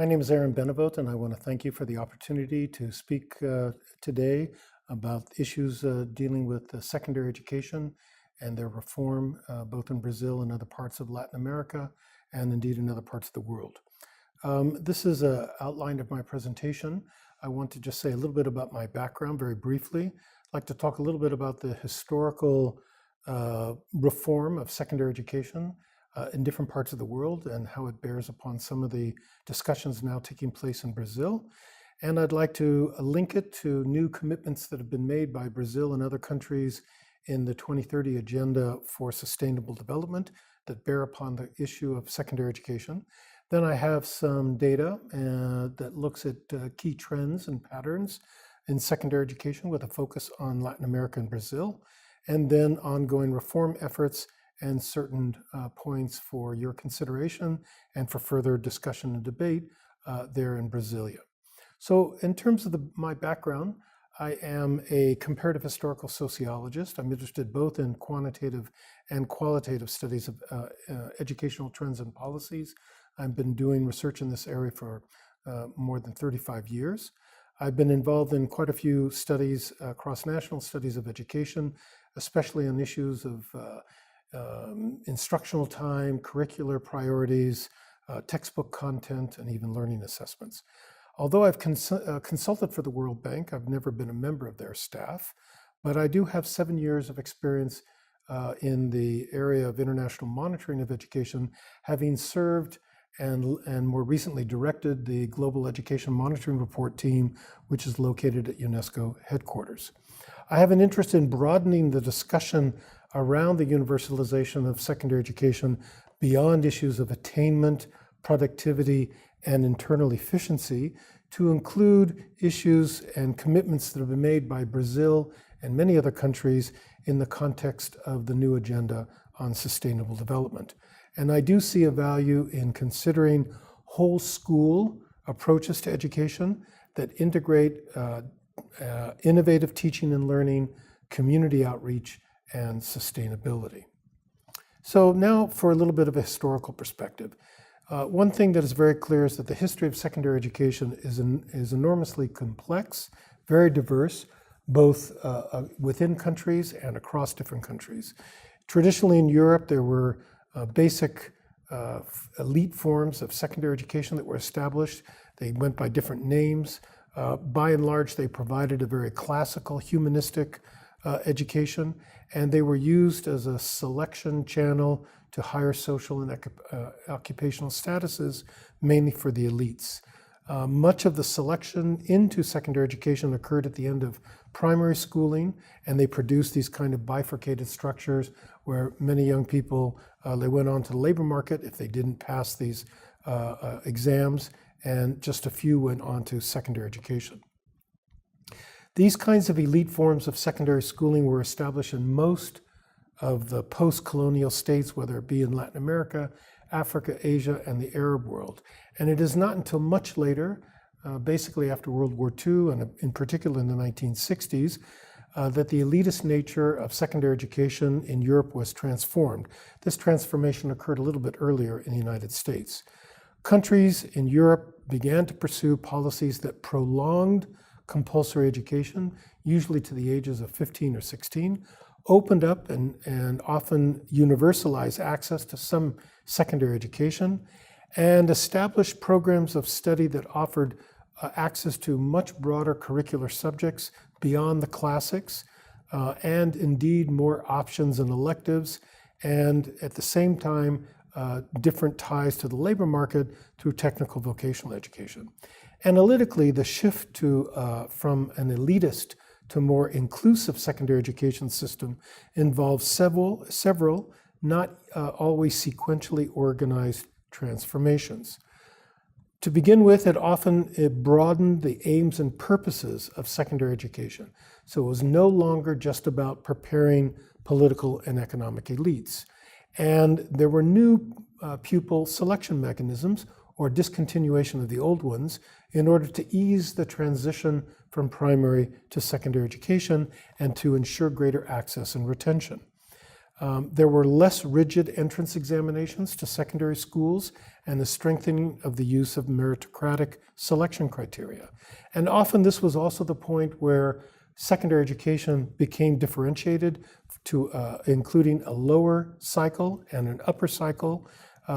My name is Benavot, and I want to thank you for the opportunity to speak today about issues dealing with secondary education and their reform, both in Brazil and other parts of Latin America, and indeed in other parts of the world. This is an outline of my presentation. I want to just say a little bit about my background very briefly. I'd like to talk a little bit about the historical reform of secondary education in different parts of the world and how it bears upon some of the discussions now taking place in Brazil. And I'd like to link it to new commitments that have been made by Brazil and other countries in the 2030 Agenda for Sustainable Development that bear upon the issue of secondary education. Then I have some data that looks at key trends and patterns in secondary education with a focus on Latin America and Brazil, and then ongoing reform efforts and certain points for your consideration and for further discussion and debate there in Brasilia. So in terms of my background, I am a comparative historical sociologist. I'm interested both in quantitative and qualitative studies of educational trends and policies. I've been doing research in this area for more than 35 years. I've been involved in quite a few studies, cross-national studies of education, especially on issues of instructional time, curricular priorities, textbook content, and even learning assessments. Although I've consulted for the World Bank, I've never been a member of their staff, but I do have 7 years of experience in the area of international monitoring of education, having served and more recently directed the Global Education Monitoring Report team, which is located at UNESCO headquarters. I have an interest in broadening the discussion around the universalization of secondary education beyond issues of attainment, productivity, and internal efficiency to include issues and commitments that have been made by Brazil and many other countries in the context of the new agenda on sustainable development. And I do see a value in considering whole school approaches to education that integrate innovative teaching and learning, community outreach, and sustainability. So now for a little bit of a historical perspective. One thing that is very clear is that the history of secondary education is enormously complex, very diverse, both within countries and across different countries. Traditionally in Europe, there were basic elite forms of secondary education that were established. They went by different names. By and large, they provided a very classical, humanistic education, and they were used as a selection channel to higher social and occupational statuses, mainly for the elites. Much of the selection into secondary education occurred at the end of primary schooling, and they produced these kind of bifurcated structures where many young people, they went on to the labor market if they didn't pass these exams, and just a few went on to secondary education. These kinds of elite forms of secondary schooling were established in most of the post-colonial states, whether it be in Latin America, Africa, Asia, and the Arab world. And it is not until much later, basically after World War II, and in particular in the 1960s, that the elitist nature of secondary education in Europe was transformed. This transformation occurred a little bit earlier in the United States. Countries in Europe began to pursue policies that prolonged compulsory education, usually to the ages of 15 or 16, opened up and often universalized access to some secondary education, and established programs of study that offered access to much broader curricular subjects beyond the classics, and indeed more options and electives, and at the same time, different ties to the labor market through technical vocational education. Analytically, the shift from an elitist to more inclusive secondary education system involves several not always sequentially organized transformations. To begin with, it broadened the aims and purposes of secondary education. So it was no longer just about preparing political and economic elites. And there were new pupil selection mechanisms or discontinuation of the old ones in order to ease the transition from primary to secondary education and to ensure greater access and retention. There were less rigid entrance examinations to secondary schools and a strengthening of the use of meritocratic selection criteria. And often this was also the point where secondary education became differentiated to including a lower cycle and an upper cycle,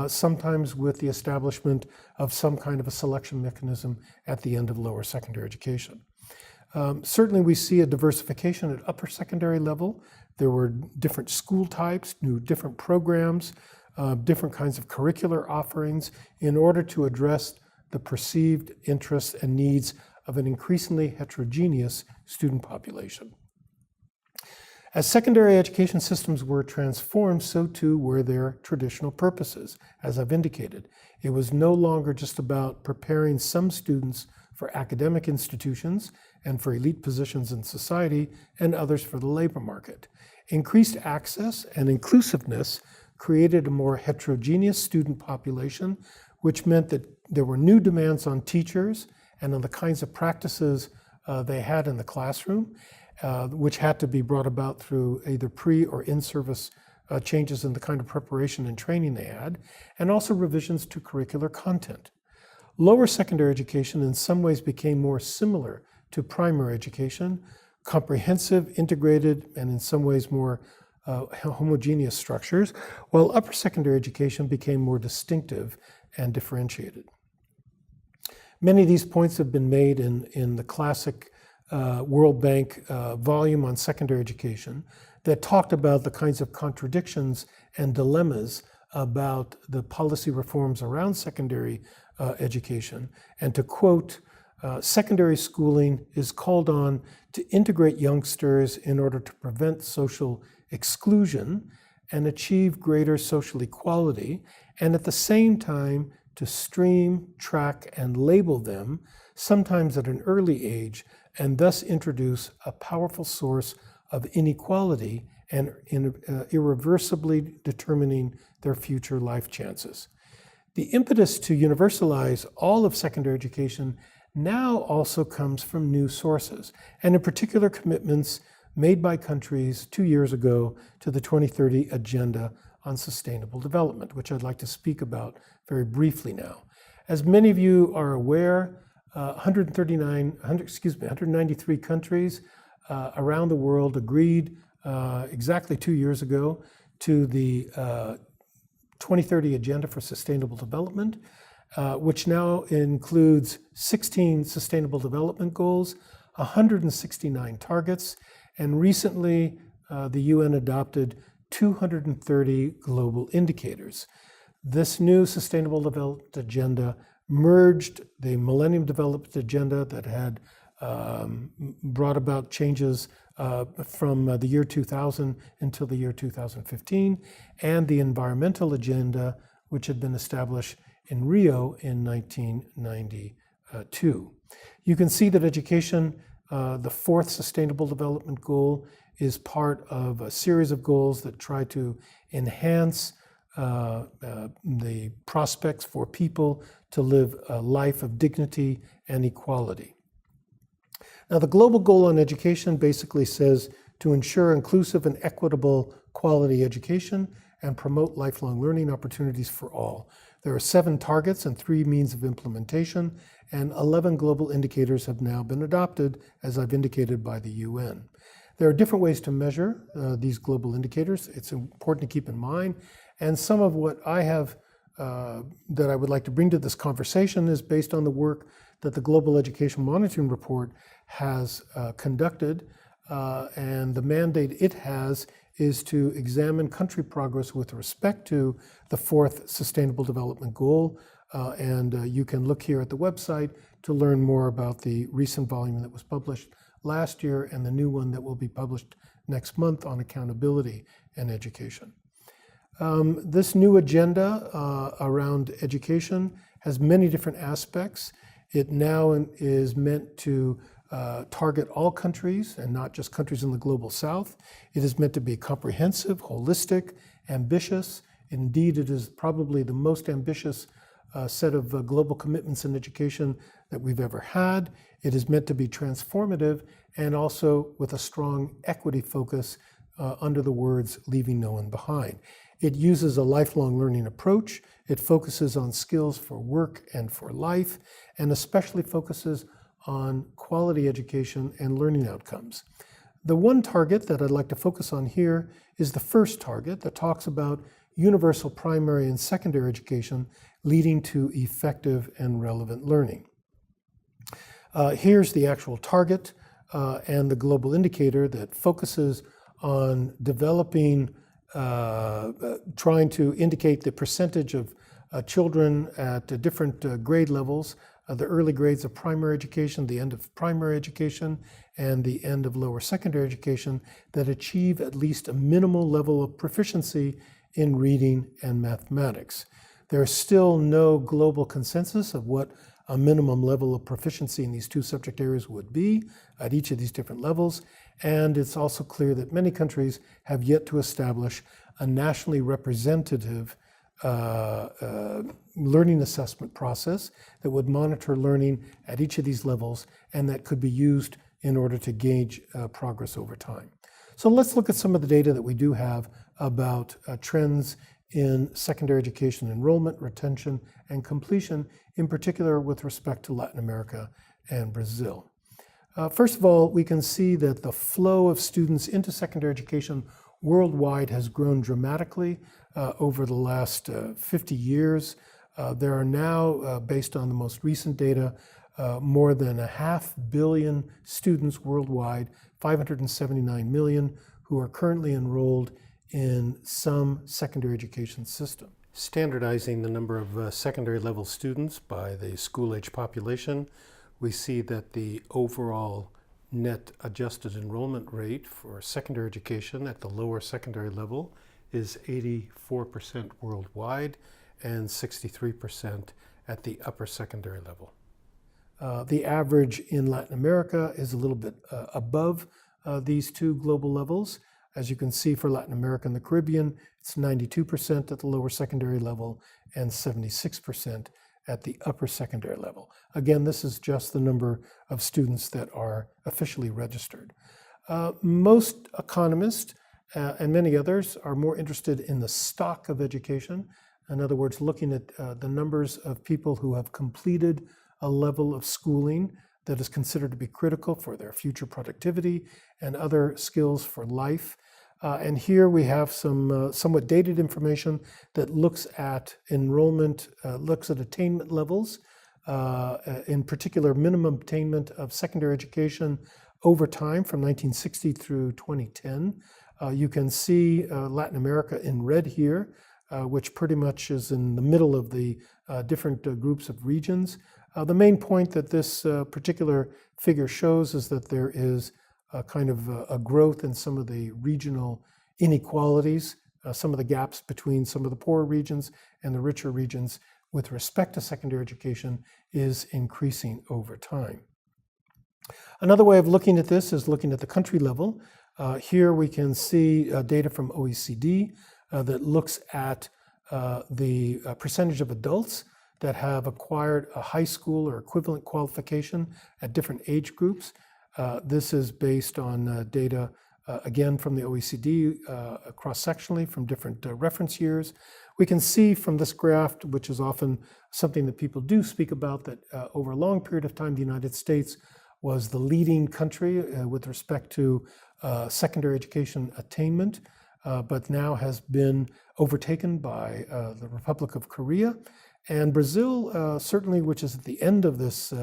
sometimes with the establishment of some kind of a selection mechanism at the end of lower secondary education. Certainly we see a diversification at upper secondary level. There were different school types, different programs, different kinds of curricular offerings in order to address the perceived interests and needs of an increasingly heterogeneous student population. As secondary education systems were transformed, so too were their traditional purposes, as I've indicated. It was no longer just about preparing some students for academic institutions and for elite positions in society and others for the labor market. Increased access and inclusiveness created a more heterogeneous student population, which meant that there were new demands on teachers and on the kinds of practices they had in the classroom, which had to be brought about through either pre or in-service changes in the kind of preparation and training they had, and also revisions to curricular content. Lower secondary education in some ways became more similar to primary education, comprehensive, integrated, and in some ways more homogeneous structures, while upper secondary education became more distinctive and differentiated. Many of these points have been made in the classic World Bank volume on secondary education that talked about the kinds of contradictions and dilemmas about the policy reforms around secondary education. And to quote, secondary schooling is called on to integrate youngsters in order to prevent social exclusion and achieve greater social equality, and at the same time to stream, track, and label them, sometimes at an early age, and thus introduce a powerful source of inequality and irreversibly determining their future life chances. The impetus to universalize all of secondary education now also comes from new sources, and in particular commitments made by countries 2 years ago to the 2030 Agenda on Sustainable Development, which I'd like to speak about very briefly now. As many of you are aware, 193 countries around the world agreed exactly 2 years ago to the 2030 Agenda for Sustainable Development, which now includes 16 Sustainable Development Goals, 169 targets, and recently the UN adopted 230 global indicators. This new Sustainable Development Agenda merged the Millennium Development Agenda that had brought about changes from the year 2000 until the year 2015, and the Environmental Agenda, which had been established in Rio in 1992. You can see that education, the fourth Sustainable Development Goal, is part of a series of goals that try to enhance the prospects for people to live a life of dignity and equality. Now, the global goal on education basically says to ensure inclusive and equitable quality education and promote lifelong learning opportunities for all. There are 7 targets and 3 means of implementation, and 11 global indicators have now been adopted, as I've indicated, by the UN. There are different ways to measure these global indicators. It's important to keep in mind. And some of what I have that I would like to bring to this conversation is based on the work that the Global Education Monitoring Report has conducted. And the mandate it has is to examine country progress with respect to the 4th Sustainable Development Goal. And you can look here at the website to learn more about the recent volume that was published last year and the new one that will be published next month on accountability and education. This new agenda around education has many different aspects. It now is meant to target all countries and not just countries in the global south. It is meant to be comprehensive, holistic, ambitious. Indeed, it is probably the most ambitious set of global commitments in education that we've ever had. It is meant to be transformative and also with a strong equity focus under the words leaving no one behind. It uses a lifelong learning approach. It focuses on skills for work and for life, and especially focuses on quality education and learning outcomes. The one target that I'd like to focus on here is the first target that talks about universal primary and secondary education leading to effective and relevant learning. Here's the actual target and the global indicator that focuses on developing, trying to indicate the percentage of children at different grade levels, the early grades of primary education, the end of primary education, and the end of lower secondary education that achieve at least a minimal level of proficiency in reading and mathematics. There is still no global consensus of what a minimum level of proficiency in these two subject areas would be at each of these different levels, and it's also clear that many countries have yet to establish a nationally representative learning assessment process that would monitor learning at each of these levels and that could be used in order to gauge progress over time. So let's look at some of the data that we do have about trends in secondary education enrollment, retention, and completion, in particular with respect to Latin America and Brazil. First of all, we can see that the flow of students into secondary education worldwide has grown dramatically over the last 50 years. There are now, based on the most recent data, more than 500 million students worldwide, 579 million, who are currently enrolled in some secondary education system. Standardizing the number of secondary level students by the school-age population, we see that the overall net adjusted enrollment rate for secondary education at the lower secondary level is 84% worldwide and 63% at the upper secondary level. The average in Latin America is a little bit above these two global levels. As you can see, for Latin America and the Caribbean, it's 92% at the lower secondary level and 76% at the upper secondary level. Again, this is just the number of students that are officially registered. Most economists and many others are more interested in the stock of education. In other words, looking at the numbers of people who have completed a level of schooling that is considered to be critical for their future productivity and other skills for life. And here we have some somewhat dated information that looks at enrollment, looks at attainment levels, in particular minimum attainment of secondary education over time from 1960 through 2010. You can see Latin America in red here, which pretty much is in the middle of the different groups of regions. The main point that this particular figure shows is that there is kind of a growth in some of the regional inequalities, some of the gaps between some of the poorer regions and the richer regions with respect to secondary education is increasing over time. Another way of looking at this is looking at the country level. Here we can see data from OECD that looks at the percentage of adults that have acquired a high school or equivalent qualification at different age groups. This is based on data, again, from the OECD cross-sectionally from different reference years. We can see from this graph, which is often something that people do speak about, that over a long period of time, the United States was the leading country with respect to secondary education attainment, but now has been overtaken by the Republic of Korea. And Brazil, certainly, which is at the end of this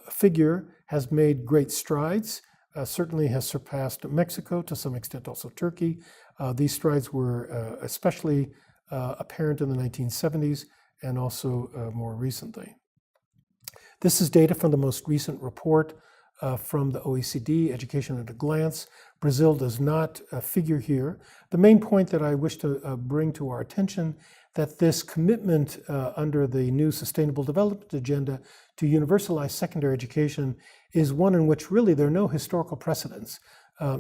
figure, has made great strides, certainly has surpassed Mexico, to some extent also Turkey. These strides were especially apparent in the 1970s and also more recently. This is data from the most recent report from the OECD, Education at a Glance. Brazil does not figure here. The main point that I wish to bring to our attention that this commitment under the new Sustainable Development Agenda to universalize secondary education is one in which really there are no historical precedents.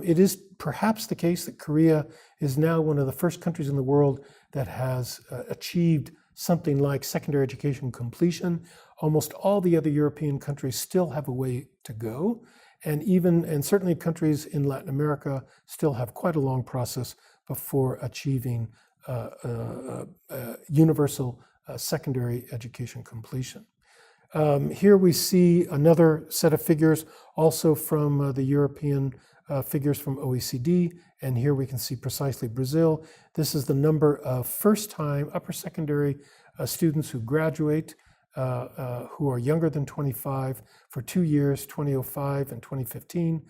It is perhaps the case that Korea is now one of the first countries in the world that has achieved something like secondary education completion. Almost all the other European countries still have a way to go. and certainly countries in Latin America still have quite a long process before achieving universal secondary education completion. Here we see another set of figures, also from the European figures from OECD, and here we can see precisely Brazil. This is the number of first-time upper secondary students who graduate who are younger than 25 for 2 years, 2005 and 2015.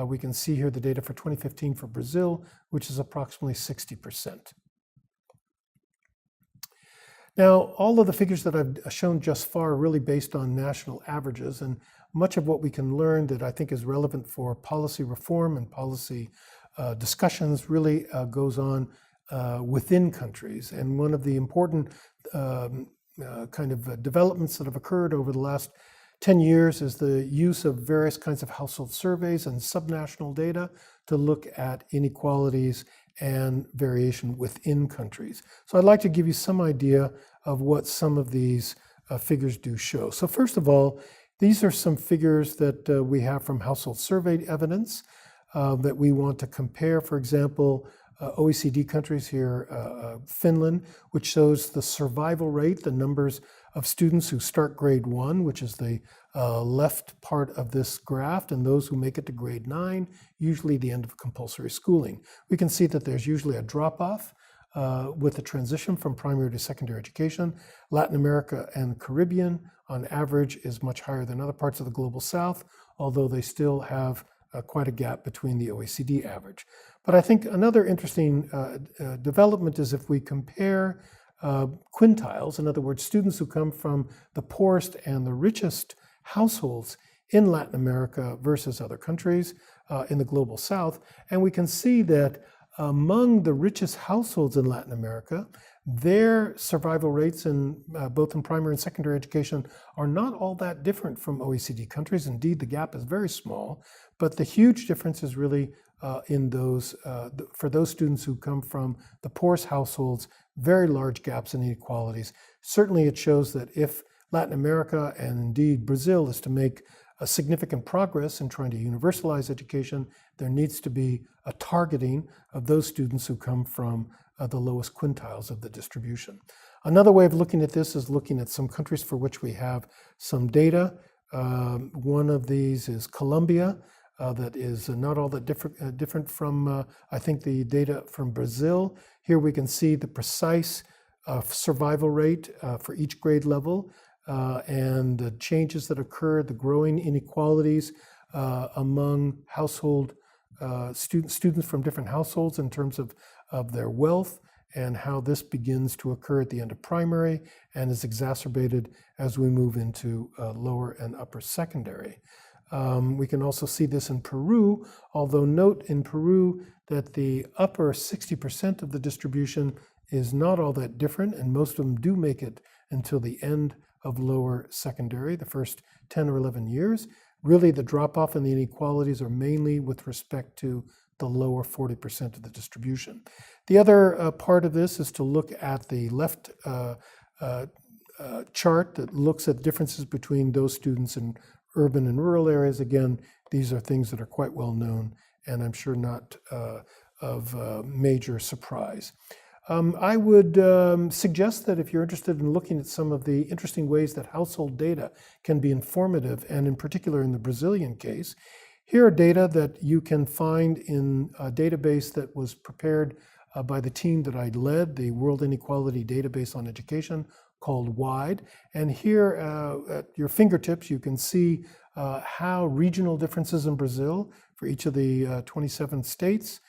We can see here the data for 2015 for Brazil, which is approximately 60%. Now, all of the figures that I've shown just far are really based on national averages, and much of what we can learn that I think is relevant for policy reform and policy discussions really goes on within countries. And one of the important kind of developments that have occurred over the last 10 years is the use of various kinds of household surveys and subnational data to look at inequalities and variation within countries. So I'd like to give you some idea of what some of these figures do show. So first of all, these are some figures that we have from household survey evidence that we want to compare. For example, OECD countries here, Finland, which shows the survival rate, the numbers of students who start grade 1, which is the left part of this graph, and those who make it to grade 9, usually the end of compulsory schooling. We can see that there's usually a drop-off with the transition from primary to secondary education. Latin America and Caribbean, on average, is much higher than other parts of the global south, although they still have quite a gap between the OECD average. But I think another interesting development is if we compare quintiles, in other words, students who come from the poorest and the richest households in Latin America versus other countries in the global south, and we can see that among the richest households in Latin America, their survival rates in both in primary and secondary education are not all that different from OECD countries. Indeed, the gap is very small, but the huge difference is really in those, for those students who come from the poorest households, very large gaps in inequalities. Certainly it shows that if Latin America and indeed Brazil is to make a significant progress in trying to universalize education, there needs to be a targeting of those students who come from the lowest quintiles of the distribution. Another way of looking at this is looking at some countries for which we have some data. One of these is Colombia, that is not all that different from, I think, the data from Brazil. Here we can see the precise survival rate for each grade level and the changes that occur, the growing inequalities among household students from different households in terms of their wealth, and how this begins to occur at the end of primary and is exacerbated as we move into lower and upper secondary. We can also see this in Peru, although note in Peru that the upper 60% of the distribution is not all that different, and most of them do make it until the end of lower secondary, the first 10 or 11 years. Really, the drop-off in the inequalities are mainly with respect to the lower 40% of the distribution. The other part of this is to look at the left chart that looks at differences between those students in urban and rural areas. Again, these are things that are quite well known, and I'm sure not of major surprise. I would suggest that if you're interested in looking at some of the interesting ways that household data can be informative, and in particular in the Brazilian case, here are data that you can find in a database that was prepared by the team that I led, the World Inequality Database on Education, called WIDE. And here at your fingertips, you can see how regional differences in Brazil for each of the 27 states,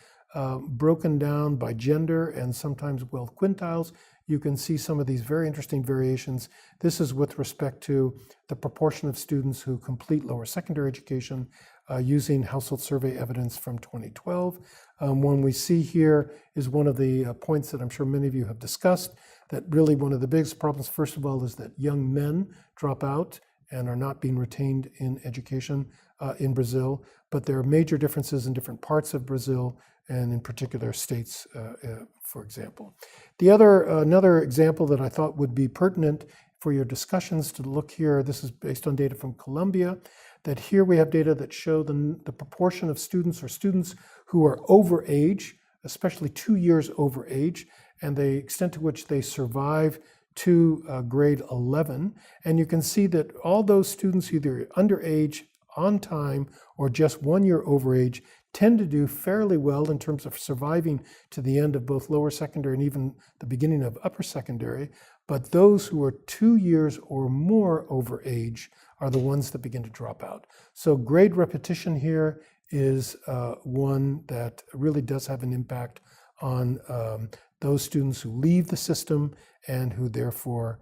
broken down by gender and sometimes wealth quintiles. You can see some of these very interesting variations. This is with respect to the proportion of students who complete lower secondary education using household survey evidence from 2012. One we see here is one of the points that I'm sure many of you have discussed, that really one of the biggest problems, first of all, is that young men drop out and are not being retained in education in Brazil, but there are major differences in different parts of Brazil and in particular states, for example. Another example that I thought would be pertinent for your discussions to look here, this is based on data from Colombia, that here we have data that show the proportion of students or students who are over age, especially 2 years over age, and the extent to which they survive to grade 11. And you can see that all those students either underage, on time, or just 1 year over age tend to do fairly well in terms of surviving to the end of both lower secondary and even the beginning of upper secondary. But those who are 2 years or more over age are the ones that begin to drop out. So grade repetition here is one that really does have an impact on those students who leave the system and who therefore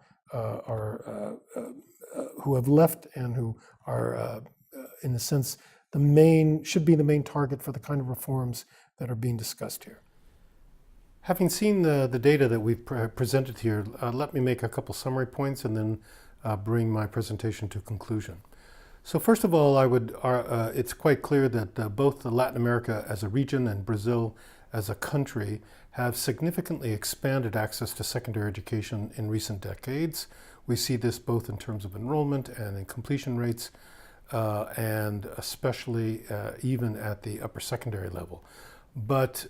who have left and who are, in a sense, should be the main target for the kind of reforms that are being discussed here. Having seen the data that we've presented here, let me make a couple summary points and then bring my presentation to conclusion. So first of all, it's quite clear that both Latin America as a region and Brazil as a country have significantly expanded access to secondary education in recent decades. We see this both in terms of enrollment and in completion rates, and especially even at the upper secondary level. But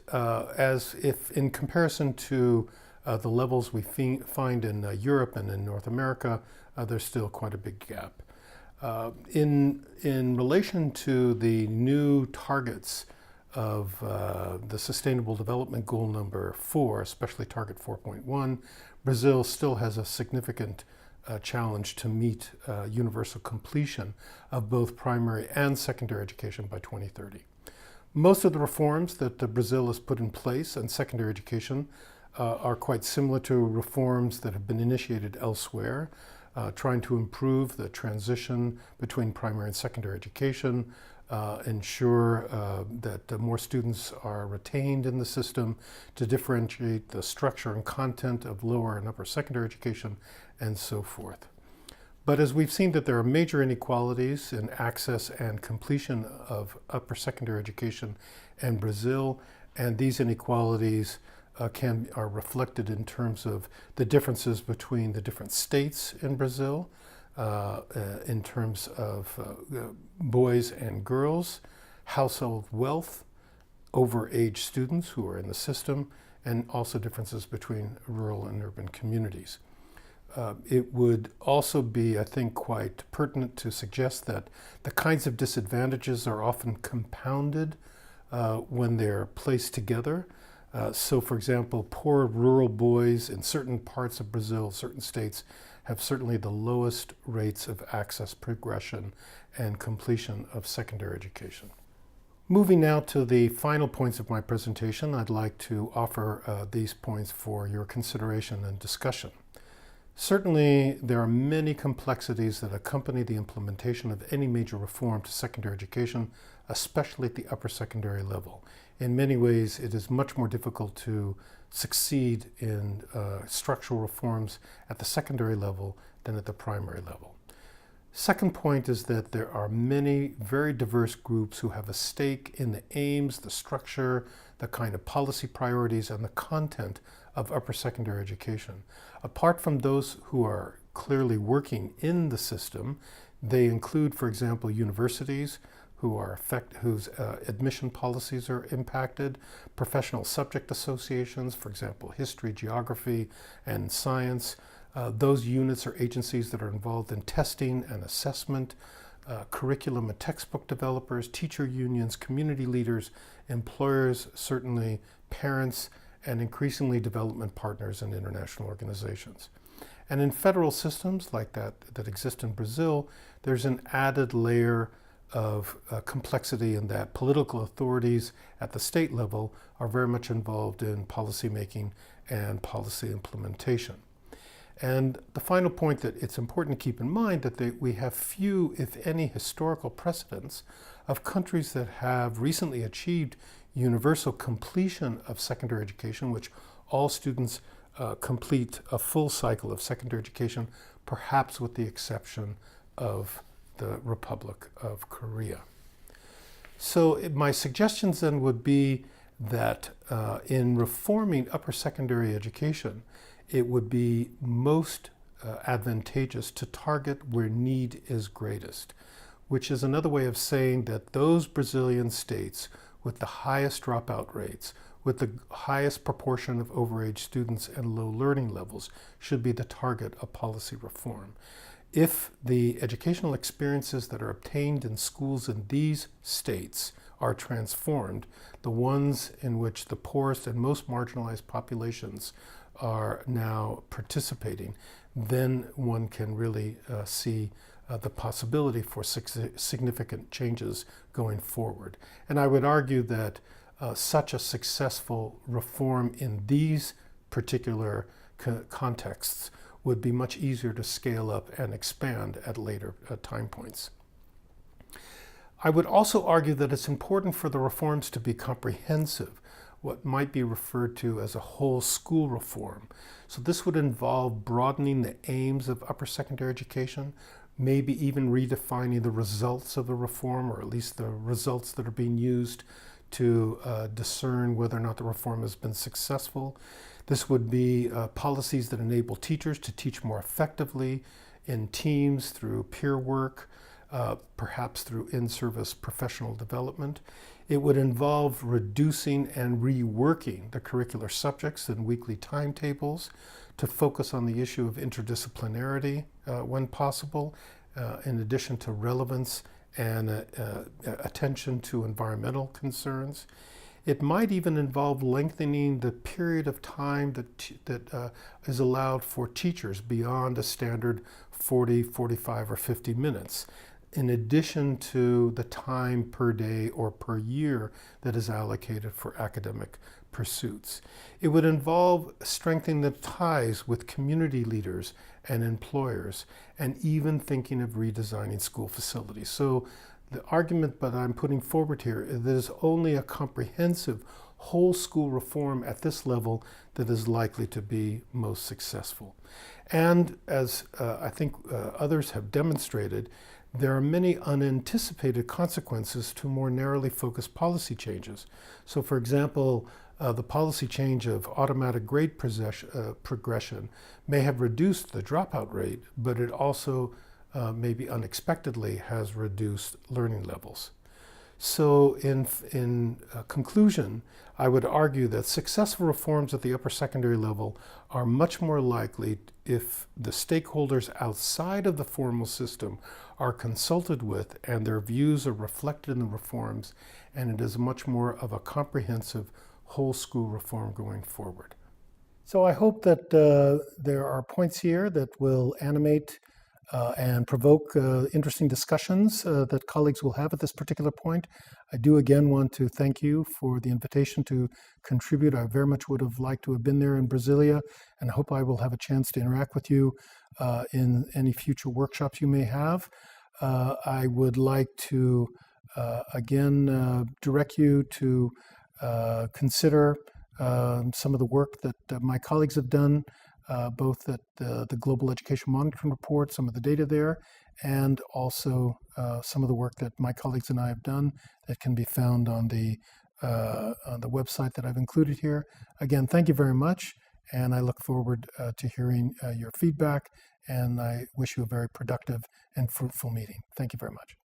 as if in comparison to the levels we find in Europe and in North America, there's still quite a big gap. In relation to the new targets of the Sustainable Development Goal number 4, especially target 4.1, Brazil still has a significant challenge to meet universal completion of both primary and secondary education by 2030. Most of the reforms that Brazil has put in place in secondary education are quite similar to reforms that have been initiated elsewhere, trying to improve the transition between primary and secondary education, ensure that more students are retained in the system, to differentiate the structure and content of lower and upper secondary education, and so forth. But as we've seen that there are major inequalities in access and completion of upper secondary education in Brazil, and these inequalities are reflected in terms of the differences between the different states in Brazil, in terms of boys and girls, household wealth, over-age students who are in the system, and also differences between rural and urban communities. It would also be, I think, quite pertinent to suggest that the kinds of disadvantages are often compounded when they're placed together. So, for example, poor rural boys in certain parts of Brazil, certain states, have certainly the lowest rates of access, progression, and completion of secondary education. Moving now to the final points of my presentation, I'd like to offer these points for your consideration and discussion. Certainly, there are many complexities that accompany the implementation of any major reform to secondary education, especially at the upper secondary level. In many ways, it is much more difficult to succeed in structural reforms at the secondary level than at the primary level. Second point is that there are many very diverse groups who have a stake in the aims, the structure, the kind of policy priorities, and the content of upper secondary education. Apart from those who are clearly working in the system, they include, for example, universities whose admission policies are impacted, professional subject associations, for example, history, geography, and science, those units or agencies that are involved in testing and assessment, curriculum and textbook developers, teacher unions, community leaders, employers, certainly parents, and increasingly development partners and international organizations. And in federal systems like that exist in Brazil, there's an added layer of complexity in that political authorities at the state level are very much involved in policymaking and policy implementation. And the final point that it's important to keep in mind that we have few, if any, historical precedents of countries that have recently achieved universal completion of secondary education, which all students complete a full cycle of secondary education, perhaps with the exception of the Republic of Korea. So my suggestions then would be that in reforming upper secondary education, it would be most advantageous to target where need is greatest, which is another way of saying that those Brazilian states with the highest dropout rates, with the highest proportion of overage students and low learning levels, should be the target of policy reform. If the educational experiences that are obtained in schools in these states are transformed, the ones in which the poorest and most marginalized populations are now participating, then one can really see the possibility for significant changes going forward. And I would argue that such a successful reform in these particular contexts would be much easier to scale up and expand at later time points. I would also argue that it's important for the reforms to be comprehensive, what might be referred to as a whole school reform. So this would involve broadening the aims of upper secondary education, maybe even redefining the results of the reform, or at least the results that are being used to discern whether or not the reform has been successful. This would be policies that enable teachers to teach more effectively in teams through peer work, perhaps through in-service professional development. It would involve reducing and reworking the curricular subjects and weekly timetables to focus on the issue of interdisciplinarity when possible, in addition to relevance and attention to environmental concerns. It might even involve lengthening the period of time that is allowed for teachers beyond a standard 40, 45, or 50 minutes, in addition to the time per day or per year that is allocated for academic pursuits. It would involve strengthening the ties with community leaders and employers, and even thinking of redesigning school facilities. So the argument that I'm putting forward here is that there's only a comprehensive whole school reform at this level that is likely to be most successful. And as I think others have demonstrated, there are many unanticipated consequences to more narrowly focused policy changes. So for example, the policy change of automatic grade progression may have reduced the dropout rate, but it also maybe unexpectedly has reduced learning levels. So in conclusion, I would argue that successful reforms at the upper secondary level are much more likely if the stakeholders outside of the formal system are consulted with and their views are reflected in the reforms, and it is much more of a comprehensive whole school reform going forward. So I hope that there are points here that will animate and provoke interesting discussions that colleagues will have at this particular point. I do again want to thank you for the invitation to contribute. I very much would have liked to have been there in Brasilia, and I hope I will have a chance to interact with you in any future workshops you may have. I would like to again direct you to consider some of the work that my colleagues have done, both at the Global Education Monitoring Report, some of the data there, and also some of the work that my colleagues and I have done that can be found on the website that I've included here. Again, thank you very much, and I look forward to hearing your feedback, and I wish you a very productive and fruitful meeting. Thank you very much.